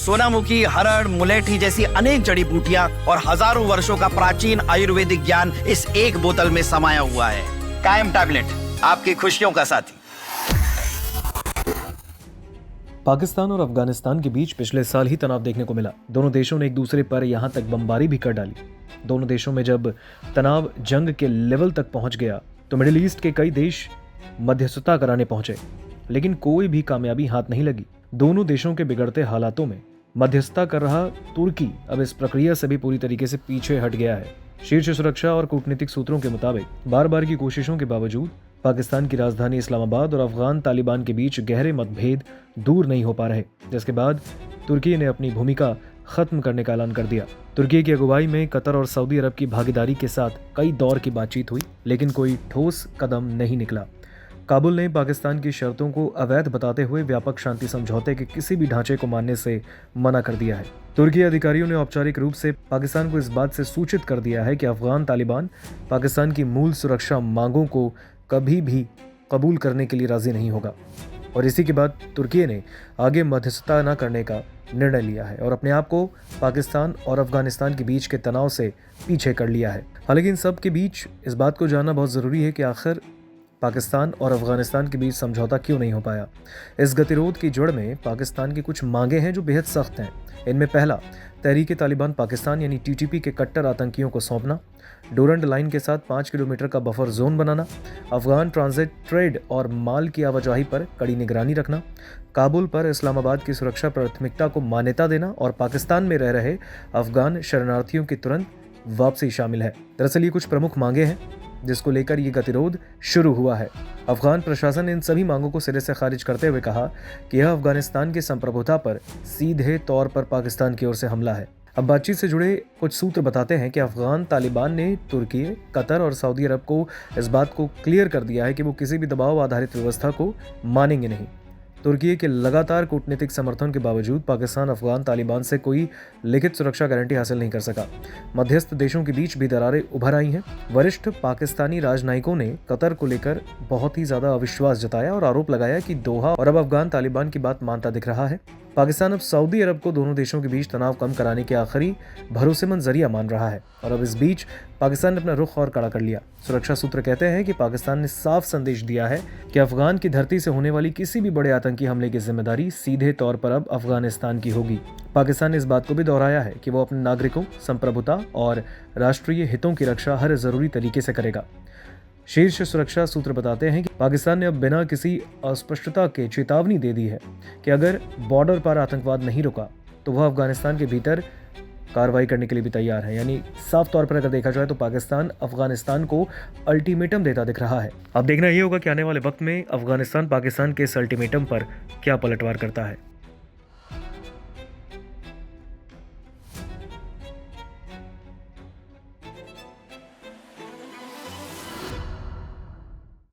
सोनामुखी, हरड़, मुलेठी जैसी अनेक जड़ी बूटियां और हजारों वर्षों का प्राचीन आयुर्वेदिक ज्ञान इस एक बोतल में समाया हुआ है। कायम टैबलेट, आपकी खुशियों का साथी। पाकिस्तान और अफगानिस्तान के बीच पिछले साल ही तनाव देखने को मिला। दोनों देशों ने एक दूसरे पर यहां तक बमबारी भी कर डाली। दोनों देशों में जब तनाव जंग के लेवल तक पहुंच गया तो मिडिल ईस्ट के कई देश मध्यस्थता कराने पहुंचे, लेकिन कोई भी कामयाबी हाथ नहीं लगी। दोनों देशों के बिगड़ते हालातों में मध्यस्थता कर रहा तुर्की अब इस प्रक्रिया से भी पूरी तरीके से पीछे हट गया है। शीर्ष सुरक्षा और कूटनीतिक सूत्रों के मुताबिक बार बार की कोशिशों के बावजूद पाकिस्तान की राजधानी इस्लामाबाद और अफगान तालिबान के बीच गहरे मतभेद दूर नहीं हो पा रहे, जिसके बाद तुर्की ने अपनी भूमिका खत्म करने का ऐलान कर दिया। तुर्की की अगुवाई में कतर और सऊदी अरब की भागीदारी के साथ कई दौर की बातचीत हुई, लेकिन कोई ठोस कदम नहीं निकला। काबुल ने पाकिस्तान की शर्तों को अवैध बताते हुए व्यापक शांति समझौते के किसी भी ढांचे को मानने से मना कर दिया है। तुर्की अधिकारियों ने औपचारिक रूप से पाकिस्तान को इस बात से सूचित कर दिया है कि अफगान तालिबान पाकिस्तान की मूल सुरक्षा मांगों को कभी भी कबूल करने के लिए राजी नहीं होगा, और इसी के बाद तुर्की ने आगे मध्यस्थता न करने का निर्णय लिया है और अपने आप को पाकिस्तान और अफगानिस्तान के बीच के तनाव से पीछे कर लिया है। हालांकि इन सब के बीच इस बात को जानना बहुत ज़रूरी है कि आखिर पाकिस्तान और अफगानिस्तान के बीच समझौता क्यों नहीं हो पाया। इस गतिरोध की जड़ में पाकिस्तान की कुछ मांगे हैं जो बेहद सख्त हैं। इनमें पहला, तहरीक तालिबान पाकिस्तान यानी टीटीपी के कट्टर आतंकियों को सौंपना, डोरंड लाइन के साथ 5 किलोमीटर का बफर जोन बनाना, अफगान ट्रांजिट ट्रेड और माल की आवाजाही पर कड़ी निगरानी रखना, काबुल पर इस्लामाबाद की सुरक्षा प्राथमिकता को मान्यता देना और पाकिस्तान में रह रहे अफगान शरणार्थियों की तुरंत वापसी शामिल है। दरअसल ये कुछ प्रमुख मांगे हैं जिसको लेकर ये गतिरोध शुरू हुआ है। अफगान प्रशासन ने इन सभी मांगों को सिरे से खारिज करते हुए कहा कि यह अफगानिस्तान की संप्रभुता पर सीधे तौर पर पाकिस्तान की ओर से हमला है। अब बातचीत से जुड़े कुछ सूत्र बताते हैं कि अफगान तालिबान ने तुर्की, कतर और सऊदी अरब को इस बात को क्लियर कर दिया है कि वो किसी भी दबाव आधारित व्यवस्था को मानेंगे नहीं। तुर्की के लगातार कूटनीतिक समर्थन के बावजूद पाकिस्तान अफगान तालिबान से कोई लिखित सुरक्षा गारंटी हासिल नहीं कर सका। मध्यस्थ देशों के बीच भी दरारें उभर आई हैं। वरिष्ठ पाकिस्तानी राजनयिकों ने कतर को लेकर बहुत ही ज्यादा अविश्वास जताया और आरोप लगाया कि दोहा और अब अफगान तालिबान की बात मानता दिख रहा है। पाकिस्तान अब सऊदी अरब को दोनों देशों के बीच तनाव कम कराने के आखिरी भरोसेमंद जरिया मान रहा है, और अब इस बीच पाकिस्तान ने अपना रुख और कड़ा कर लिया। सुरक्षा सूत्र कहते हैं कि पाकिस्तान ने साफ संदेश दिया है कि अफगान की धरती से होने वाली किसी भी बड़े आतंकी हमले की जिम्मेदारी सीधे तौर पर अब अफगानिस्तान की होगी। पाकिस्तान ने इस बात को भी दोहराया है कि वो अपने नागरिकों, संप्रभुता और राष्ट्रीय हितों की रक्षा हर जरूरी तरीके से करेगा। शीर्ष सुरक्षा सूत्र बताते हैं कि पाकिस्तान ने अब बिना किसी अस्पष्टता के चेतावनी दे दी है कि अगर बॉर्डर पर आतंकवाद नहीं रुका तो वह अफगानिस्तान के भीतर कार्रवाई करने के लिए भी तैयार है। यानी साफ तौर पर अगर देखा जाए तो पाकिस्तान अफगानिस्तान को अल्टीमेटम देता दिख रहा है। अब देखना ये होगा कि आने वाले वक्त में अफगानिस्तान पाकिस्तान के इस अल्टीमेटम पर क्या पलटवार करता है।